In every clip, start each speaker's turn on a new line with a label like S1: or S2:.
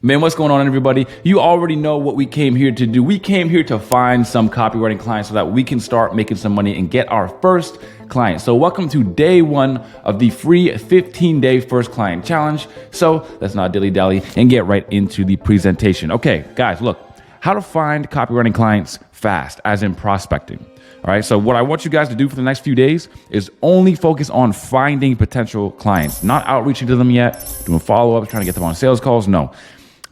S1: Man, what's going on, everybody? You already know what we came here to do. We came here to find some copywriting clients so that we can start making some money and get our first client. So welcome to day one of the free 15-day first client challenge. So let's not dilly-dally and get right into the presentation. Okay, guys, look, how to find copywriting clients fast, as in prospecting. All right, so what I want you guys to do for the next few days is only focus on finding potential clients, not outreaching to them yet, doing follow-ups, trying to get them on sales calls. No.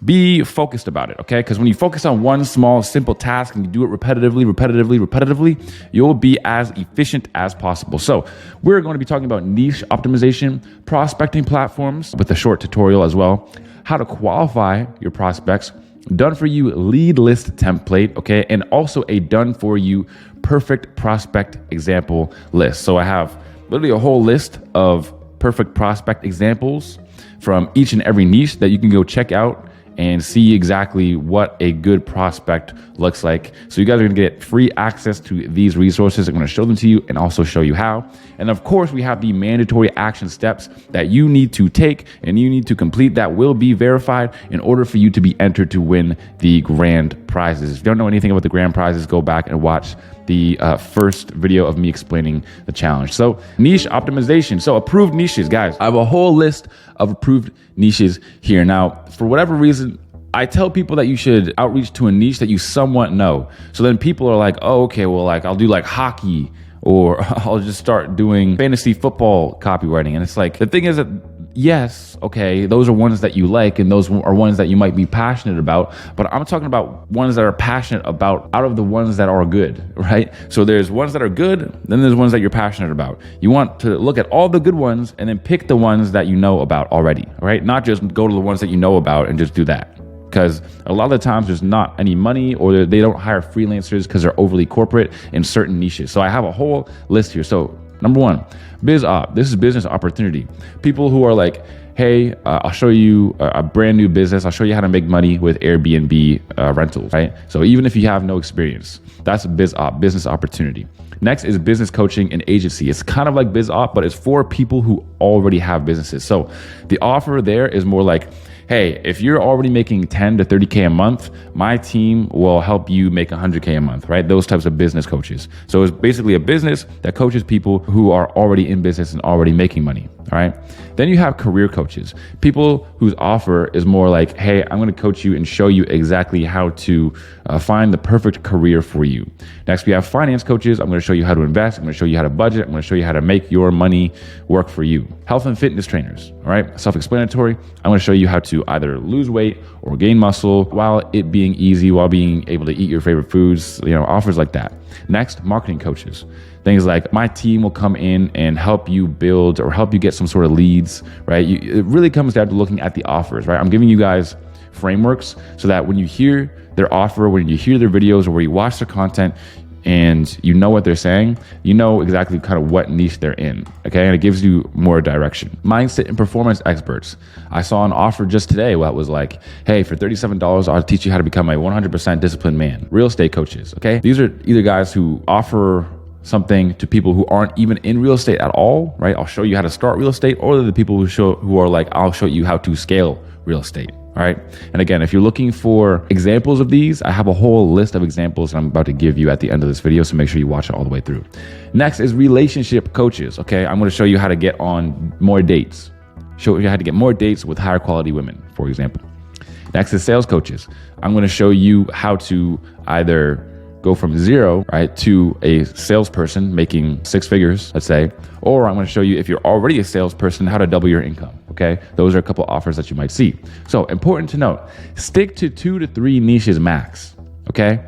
S1: Be focused about it, okay? Because when you focus on one small, simple task and you do it repetitively, you'll be as efficient as possible. So we're going to be talking about niche optimization, prospecting platforms with a short tutorial as well, how to qualify your prospects, done for you lead list template, okay? And also a done for you perfect prospect example list. So I have literally a whole list of perfect prospect examples from each and every niche that you can go check out and see exactly what a good prospect looks like. So you guys are gonna get free access to these resources. I'm gonna show them to you and also show you how. And of course, we have the mandatory action steps that you need to take and you need to complete that will be verified in order for you to be entered to win the grand prizes. If you don't know anything about the grand prizes, go back and watch the first video of me explaining the challenge. So niche optimization. So approved niches, guys. I have a whole list of approved niches here. Now, for whatever reason, I tell people that you should outreach to a niche that you somewhat know. So then people are like, oh, okay, well, like I'll do like hockey, or I'll just start doing fantasy football copywriting. And it's like, the thing is that yes, okay, those are ones that you like and those are ones that you might be passionate about, but I'm talking about ones that are passionate about out of the ones that are good, right? So there's ones that are good, then there's ones that you're passionate about. You want to look at all the good ones and then pick the ones that you know about already, right? Not just go to the ones that you know about and just do that. Because a lot of the times there's not any money, or they don't hire freelancers because they're overly corporate in certain niches. So I have a whole list here. So number one, biz op. This is business opportunity. People who are like, hey, I'll show you a brand new business. I'll show you how to make money with Airbnb rentals, right? So even if you have no experience, that's biz op, business opportunity. Next is business coaching and agency. It's kind of like biz op, but it's for people who already have businesses. So the offer there is more like, hey, if you're already making 10 to 30K a month, my team will help you make 100K a month, right? Those types of business coaches. So it's basically a business that coaches people who are already in business and already making money, all right? Then you have career coaches, people whose offer is more like, hey, I'm gonna coach you and show you exactly how to find the perfect career for you. Next, we have finance coaches. I'm gonna show you how to invest. I'm gonna show you how to budget. I'm gonna show you how to make your money work for you. Health and fitness trainers, all right? Self-explanatory. I'm gonna show you how to either lose weight or gain muscle while it being easy, while being able to eat your favorite foods, offers like that. Next, marketing coaches. Things like, my team will come in and help you build or help you get some sort of leads, right? It really comes down to looking at the offers, right? I'm giving you guys frameworks so that when you hear their offer, when you hear their videos, or where you watch their content, and you know what they're saying, you know exactly kind of what niche they're in, okay? And it gives you more direction. Mindset and performance experts. I saw an offer just today that was like, hey, for $37, I'll teach you how to become a 100% disciplined man. Real estate coaches, okay? These are either guys who offer something to people who aren't even in real estate at all, right? I'll show you how to start real estate, or they're the people who are like, I'll show you how to scale real estate. All right. And again, if you're looking for examples of these, I have a whole list of examples I'm about to give you at the end of this video. So make sure you watch it all the way through. Next is relationship coaches. Okay. I'm going to show you how to get on more dates, show you how to get more dates with higher quality women, for example. Next is sales coaches. I'm going to show you how to either go from zero, right, to a salesperson making 6 figures, let's say, or I'm going to show you, if you're already a salesperson, how to double your income. Okay. Those are a couple offers that you might see. So important to note, stick to 2 to 3 niches max. Okay.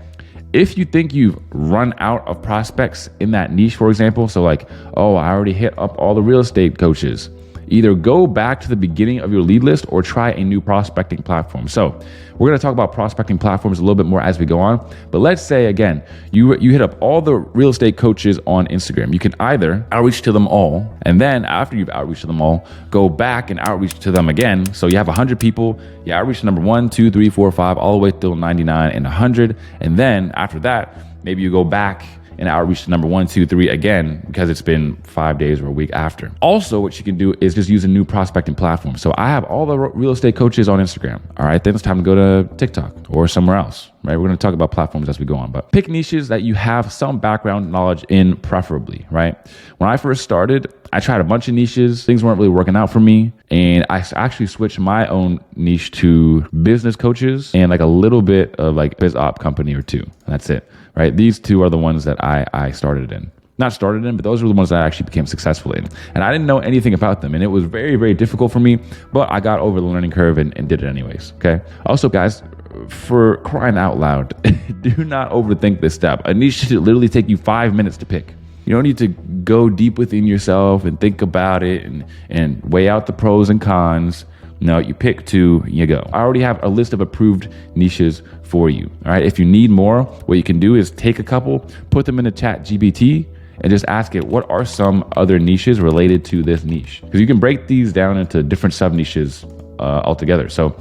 S1: If you think you've run out of prospects in that niche, for example, so like, oh, I already hit up all the real estate coaches, either go back to the beginning of your lead list or try a new prospecting platform. So we're going to talk about prospecting platforms a little bit more as we go on. But let's say, again, you hit up all the real estate coaches on Instagram. You can either outreach to them all, and then after you've outreached to them all, go back and outreach to them again. So you have 100 people, you outreach to number 1, 2, 3, 4, 5, all the way till 99 and 100. And then after that, maybe you go back and outreach to number 1, 2, 3 again because it's been 5 days or a week after. Also, what you can do is just use a new prospecting platform. So I have all the real estate coaches on Instagram. All right, then it's time to go to TikTok or somewhere else, right? We're going to talk about platforms as we go on, but pick niches that you have some background knowledge in, preferably, right? When I first started, I tried a bunch of niches. Things weren't really working out for me. And I actually switched my own niche to business coaches and like a little bit of like biz op company or two. And that's it, right? These two are the ones that I started in. Not started in, but those were the ones that I actually became successful in. And I didn't know anything about them. And it was very, very difficult for me, but I got over the learning curve and did it anyways, okay? Also, guys, for crying out loud, do not overthink this step. A niche should literally take you 5 minutes to pick. You don't need to go deep within yourself and think about it and weigh out the pros and cons. No, you pick 2, you go. I already have a list of approved niches for you. All right. If you need more, what you can do is take a couple, put them in a ChatGPT, and just ask it, what are some other niches related to this niche? Because you can break these down into different sub niches altogether. So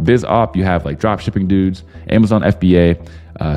S1: biz op, you have like drop shipping dudes, Amazon FBA,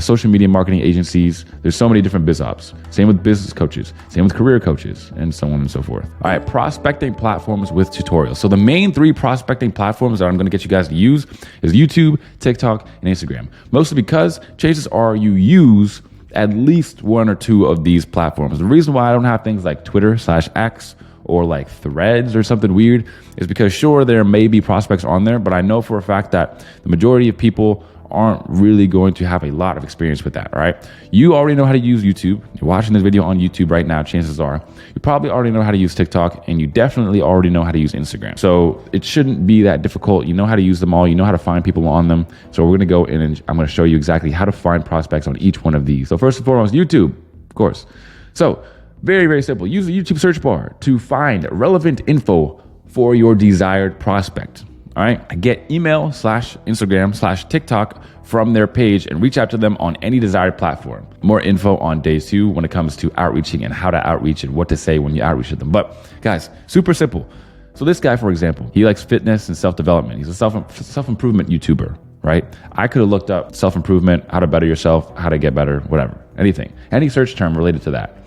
S1: social media marketing agencies. There's so many different biz ops. Same with business coaches, same with career coaches, and so on and so forth. All right, prospecting platforms with tutorials. So the main 3 prospecting platforms that I'm going to get you guys to use is YouTube, TikTok, and Instagram. Mostly because chances are you use at least 1 or 2 of these platforms. The reason why I don't have things like Twitter/X or like Threads or something weird is because sure, there may be prospects on there, but I know for a fact that the majority of people aren't really going to have a lot of experience with that, right? You already know how to use YouTube. You're watching this video on YouTube right now, chances are. You probably already know how to use TikTok, and you definitely already know how to use Instagram. So it shouldn't be that difficult. You know how to use them all. You know how to find people on them. So we're gonna go in and I'm gonna show you exactly how to find prospects on each one of these. So first and foremost, YouTube, of course. So very, very simple. Use the YouTube search bar to find relevant info for your desired prospect. All right, get email/Instagram/TikTok from their page and reach out to them on any desired platform. More info on day 2 when it comes to outreaching and how to outreach and what to say when you outreach to them. But guys, super simple. So this guy, for example, he likes fitness and self-development. He's a self-improvement YouTuber, right? I could have looked up self-improvement, how to better yourself, how to get better, whatever, anything, any search term related to that.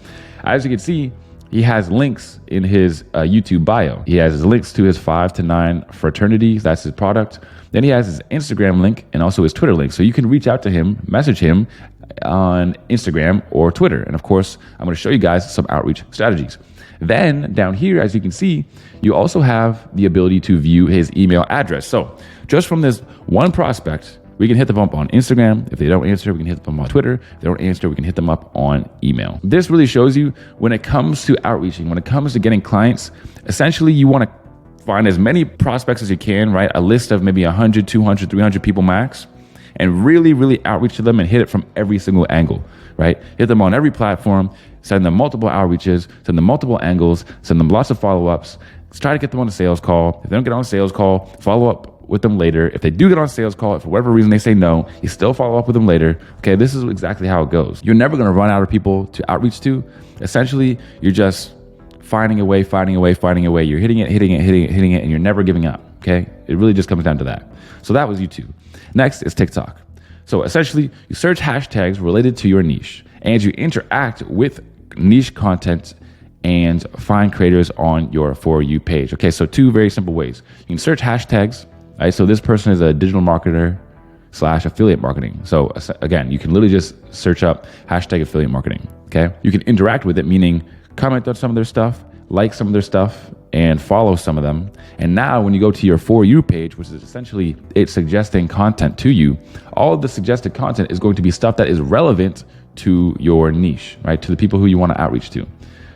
S1: As you can see, he has links in his YouTube bio. He has his links to his 5 to 9 fraternities. That's his product. Then he has his Instagram link and also his Twitter link. So you can reach out to him, message him on Instagram or Twitter. And of course, I'm going to show you guys some outreach strategies. Then down here, as you can see, you also have the ability to view his email address. So just from this one prospect, we can hit them up on Instagram. If they don't answer, we can hit them on Twitter. If they don't answer, we can hit them up on email. This really shows you when it comes to outreaching, when it comes to getting clients, essentially you want to find as many prospects as you can, right? A list of maybe 100, 200, 300 people max, and really, really outreach to them and hit it from every single angle, right? Hit them on every platform, send them multiple outreaches, send them multiple angles, send them lots of follow-ups. Let's try to get them on a sales call. If they don't get on a sales call, follow up with them later. If they do get on a sales call, if for whatever reason they say no, you still follow up with them later. Okay, this is exactly how it goes. You're never gonna run out of people to outreach to. Essentially, you're just finding a way. You're hitting it, and you're never giving up, okay? It really just comes down to that. So that was YouTube. Next is TikTok. So essentially, you search hashtags related to your niche, and you interact with niche content and find creators on your For You page. Okay, so 2 very simple ways. You can search hashtags. Right, so this person is a digital marketer / affiliate marketing. So again, you can literally just search up hashtag affiliate marketing. Okay. You can interact with it, meaning comment on some of their stuff, like some of their stuff, and follow some of them. And now when you go to your For You page, which is essentially it's suggesting content to you, all of the suggested content is going to be stuff that is relevant to your niche, right? To the people who you want to outreach to.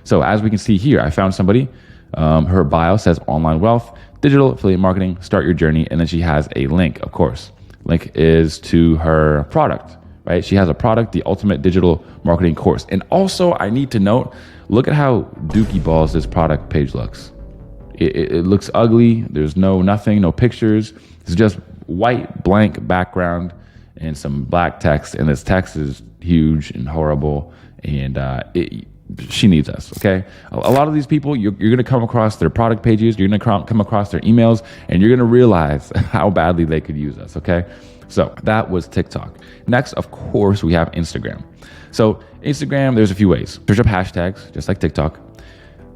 S1: So as we can see here, I found somebody, her bio says online wealth, digital affiliate marketing, start your journey. And then she has a link, of course. Link is to her product, right? She has a product, the ultimate digital marketing course. And also I need to note, look at how dookie balls this product page looks. It looks ugly. There's nothing, no pictures. It's just white blank background and some black text. And this text is huge and horrible. And she needs us, okay? A lot of these people, you're going to come across their product pages, you're going to come across their emails, and you're going to realize how badly they could use us, okay? So that was TikTok. Next, of course, we have Instagram. So Instagram, there's a few ways. Search up hashtags, just like TikTok.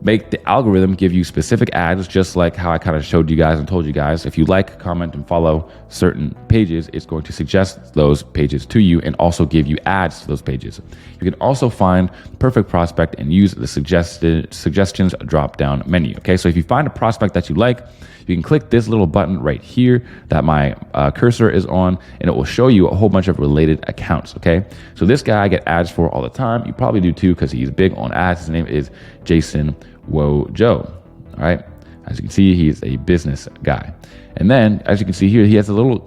S1: Make the algorithm give you specific ads, just like how I kind of showed you guys and told you guys. If you like, comment, and follow certain pages, it's going to suggest those pages to you and also give you ads to those pages. You can also find the perfect prospect and use the suggestions drop-down menu. Okay, so if you find a prospect that you like, you can click this little button right here that my cursor is on, and it will show you a whole bunch of related accounts, okay? So this guy I get ads for all the time. You probably do too because he's big on ads. His name is Jason Wojo, all right? As you can see, he's a business guy. And then, as you can see here, he has a little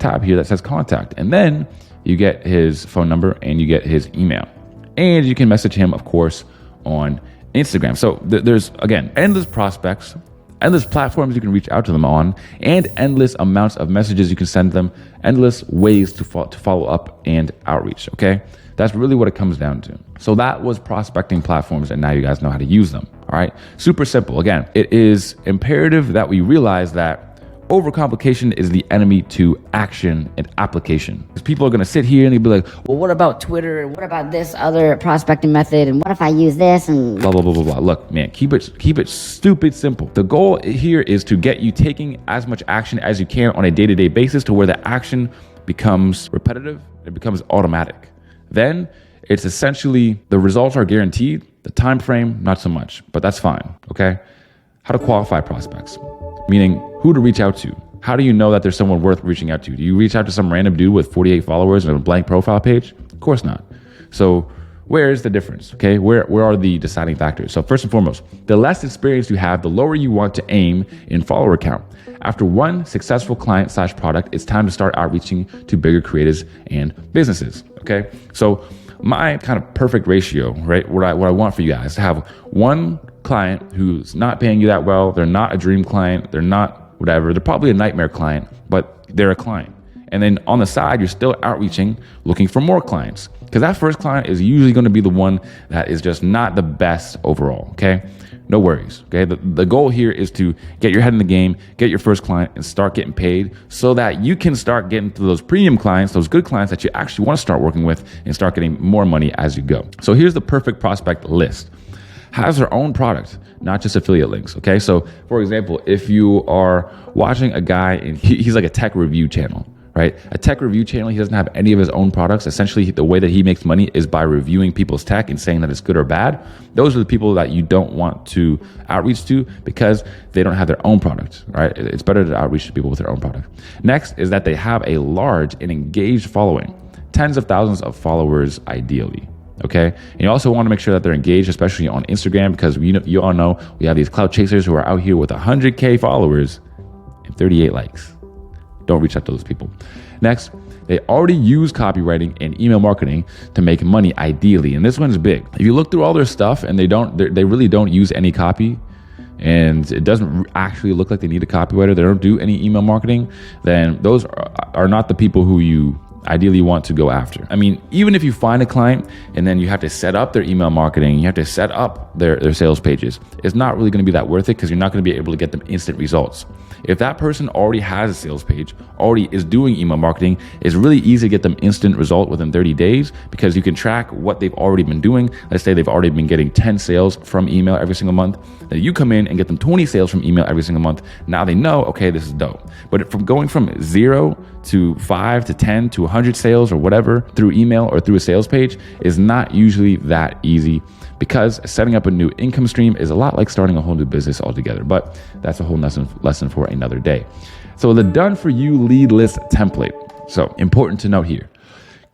S1: tab here that says contact. And then you get his phone number and you get his email. And you can message him, of course, on Instagram. So there's, again, endless prospects, endless platforms you can reach out to them on, and endless amounts of messages you can send them, endless ways to follow up and outreach, okay? That's really what it comes down to. So that was prospecting platforms, and now you guys know how to use them, all right? Super simple. Again, it is imperative that we realize that overcomplication is the enemy to action and application. Because people are going to sit here and they'll be like,
S2: well, what about Twitter? And what about this other prospecting method? And what if I use this? And
S1: blah, blah, blah, blah, blah. Look, man, keep it stupid simple. The goal here is to get you taking as much action as you can on a day-to-day basis to where the action becomes repetitive. It becomes automatic. Then it's essentially the results are guaranteed. The time frame, not so much, but that's fine. Okay. How to qualify prospects, meaning who to reach out to. How do you know that there's someone worth reaching out to? Do you reach out to some random dude with 48 followers and a blank profile page? Of course not. So where is the difference? Okay, where are the deciding factors? So first and foremost, the less experience you have, the lower you want to aim in follower count. After one successful client/product, it's time to start outreaching to bigger creators and businesses. Okay, so my kind of perfect ratio, right? What I want for you guys to have one client who's not paying you that well. They're not a dream client. They're not whatever. They're probably a nightmare client, but they're a client. And then on the side, you're still outreaching, looking for more clients, because that first client is usually going to be the one that is just not the best overall. Okay, no worries. Okay, the goal here is to get your head in the game, get your first client, and start getting paid so that you can start getting to those premium clients, those good clients that you actually want to start working with, and start getting more money as you go. So here's the perfect prospect list. Has their own product, not just affiliate links. Okay, so for example, if you are watching a guy and he's like a tech review channel, right? A tech review channel, he doesn't have any of his own products. Essentially, the way that he makes money is by reviewing people's tech and saying that it's good or bad. Those are the people that you don't want to outreach to because they don't have their own product, right? It's better to outreach to people with their own product. Next is that they have a large and engaged following, tens of thousands of followers ideally. Okay. And you also want to make sure that they're engaged, especially on Instagram, because you all know we have these clout chasers who are out here with 100K followers and 38 likes. Don't reach out to those people. Next, they already use copywriting and email marketing to make money ideally. And this one's big. If you look through all their stuff and they really don't use any copy, and it doesn't actually look like they need a copywriter, they don't do any email marketing, then those are not the people who you ideally want to go after. I mean, even if you find a client and then you have to set up their email marketing, you have to set up their sales pages, it's not really going to be that worth it because you're not going to be able to get them instant results. If that person already has a sales page, already is doing email marketing, it's really easy to get them instant result within 30 days because you can track what they've already been doing. Let's say they've already been getting 10 sales from email every single month. Then you come in and get them 20 sales from email every single month. Now they know, okay, this is dope. But from going from 0 to 5 to 10 to 100 sales or whatever through email or through a sales page is not usually that easy, because setting up a new income stream is a lot like starting a whole new business altogether. But that's a whole lesson for another day. So the done for you lead list template. So important to note here,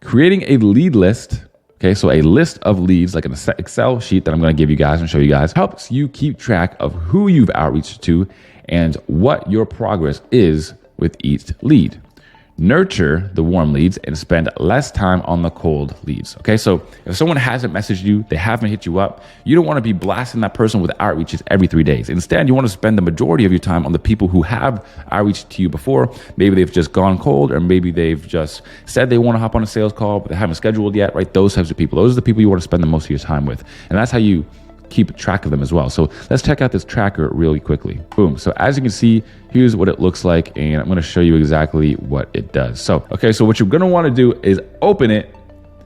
S1: creating a lead list. Okay, so a list of leads, like an Excel sheet that I'm going to give you guys and show you guys, helps you keep track of who you've outreached to and what your progress is with each lead. nurture the warm leads and spend less time on the cold leads. Okay, so if someone hasn't messaged you, they haven't hit you up, you don't want to be blasting that person with outreaches every 3 days. Instead, you want to spend the majority of your time on the people who have outreached to you before. Maybe they've just gone cold, or maybe they've just said they want to hop on a sales call, but they haven't scheduled yet, right? Those types of people. Those are the people you want to spend the most of your time with. And that's how you keep track of them as well. So let's check out this tracker really quickly. Boom. So as you can see, here's what it looks like, and I'm going to show you exactly what it does. So, okay, so what you're going to want to do is open it.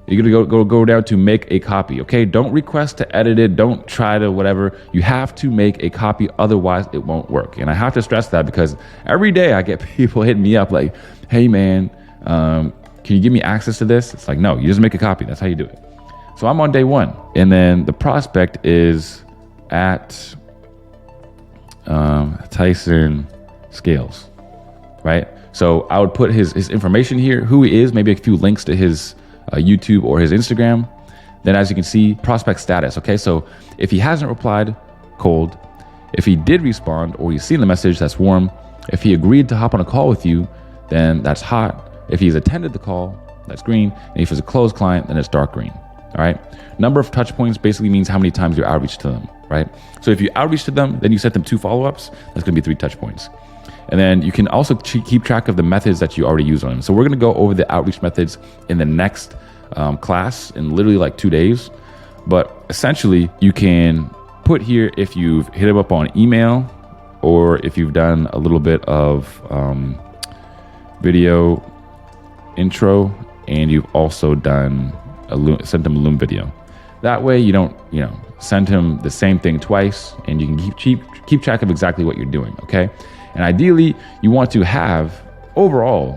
S1: You're going to go down to make a copy. Okay, don't request to edit it. Don't try to whatever. You have to make a copy, otherwise it won't work. And I have to stress that because every day I get people hitting me up like, hey man, can you give me access to this? It's like, no, you just make a copy. That's how you do it. So I'm on day 1, and then the prospect is at Tyson Scales, right? So I would put his information here, who he is, maybe a few links to his YouTube or his Instagram. Then as you can see, prospect status. Okay, so if he hasn't replied, cold. If he did respond or he's seen the message, that's warm. If he agreed to hop on a call with you, then that's hot. If he's attended the call, that's green. And if it's a closed client, then it's dark green. All right. Number of touch points basically means how many times you outreach to them, right? So if you outreach to them, then you sent them 2 follow-ups, that's going to be 3 touch points. And then you can also keep track of the methods that you already use on them. So we're going to go over the outreach methods in the next class in literally like 2 days. But essentially you can put here if you've hit them up on email, or if you've done a little bit of video intro, and you've also done sent them a Loom video. That way you don't, send him the same thing twice, and you can keep track of exactly what you're doing, okay? And ideally, you want to have overall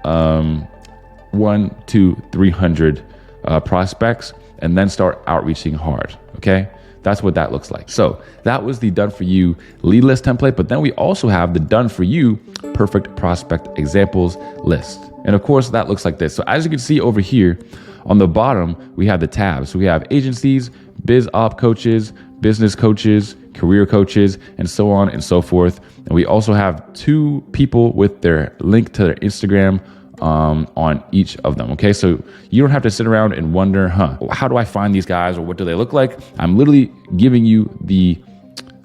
S1: 100 to 300 prospects, and then start outreaching hard, okay? That's what that looks like. So that was the done for you lead list template, but then we also have the done for you perfect prospect examples list. And of course, that looks like this. So as you can see over here, on the bottom, we have the tabs. So we have agencies, biz op coaches, business coaches, career coaches, and so on and so forth. And we also have 2 people with their link to their Instagram on each of them. Okay, so you don't have to sit around and wonder, how do I find these guys, or what do they look like? I'm literally giving you the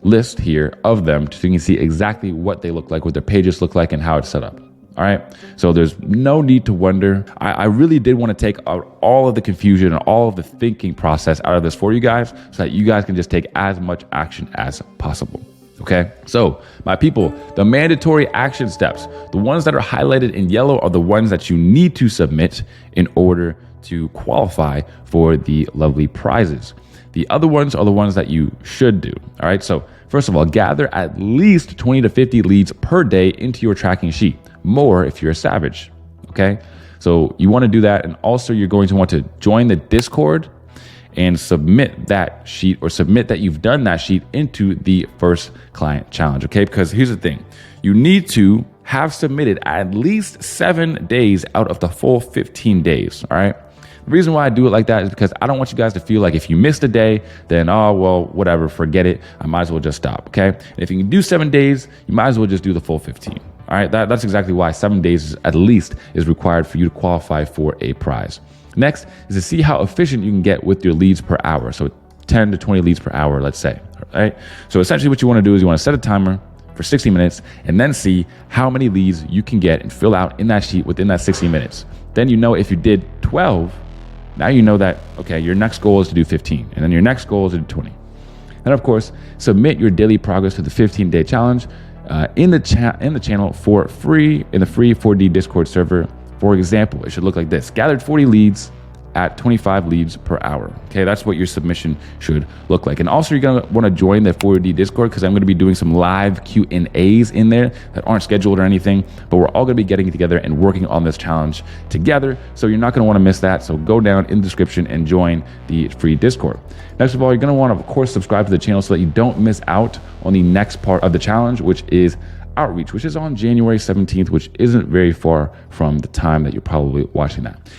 S1: list here of them so you can see exactly what they look like, what their pages look like, and how it's set up. All right. So there's no need to wonder. I really did want to take out all of the confusion and all of the thinking process out of this for you guys, so that you guys can just take as much action as possible. Okay. So my people, the mandatory action steps, the ones that are highlighted in yellow are the ones that you need to submit in order to qualify for the lovely prizes. The other ones are the ones that you should do. All right. So first of all, gather at least 20 to 50 leads per day into your tracking sheet. More if you're a savage. Okay. So you want to do that. And also you're going to want to join the Discord and submit that sheet, or submit that you've done that sheet into the first client challenge. Okay. Because here's the thing. You need to have submitted at least 7 days out of the full 15 days. All right. The reason why I do it like that is because I don't want you guys to feel like if you missed a day, then, oh, well, whatever, forget it. I might as well just stop. Okay. And if you can do 7 days, you might as well just do the full 15. All right, that's exactly why 7 days at least is required for you to qualify for a prize. Next is to see how efficient you can get with your leads per hour. So 10 to 20 leads per hour, let's say. All right. So essentially what you want to do is you want to set a timer for 60 minutes and then see how many leads you can get and fill out in that sheet within that 60 minutes. Then you know if you did 12, now you know that, okay, your next goal is to do 15, and then your next goal is to do 20. And of course, submit your daily progress to the 15-day challenge in the channel for free, in the free 4D Discord server. For example, it should look like this: gathered 40 leads at 25 leads per hour. Okay, that's what your submission should look like. And also, you're gonna want to join the 4D Discord, because I'm going to be doing some live Q&As in there that aren't scheduled or anything, but we're all going to be getting together and working on this challenge together. So you're not going to want to miss that. So go down in the description and join the free Discord. Next of all, you're going to want to, of course, subscribe to the channel so that you don't miss out on the next part of the challenge, which is outreach, which is on January 17th, which isn't very far from the time that you're probably watching that.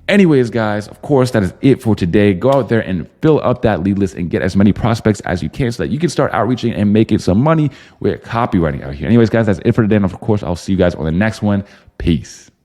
S1: Anyways, guys, of course, that is it for today. Go out there and fill up that lead list and get as many prospects as you can so that you can start outreaching and making some money with copywriting out here. Anyways, guys, that's it for today. And of course, I'll see you guys on the next one. Peace.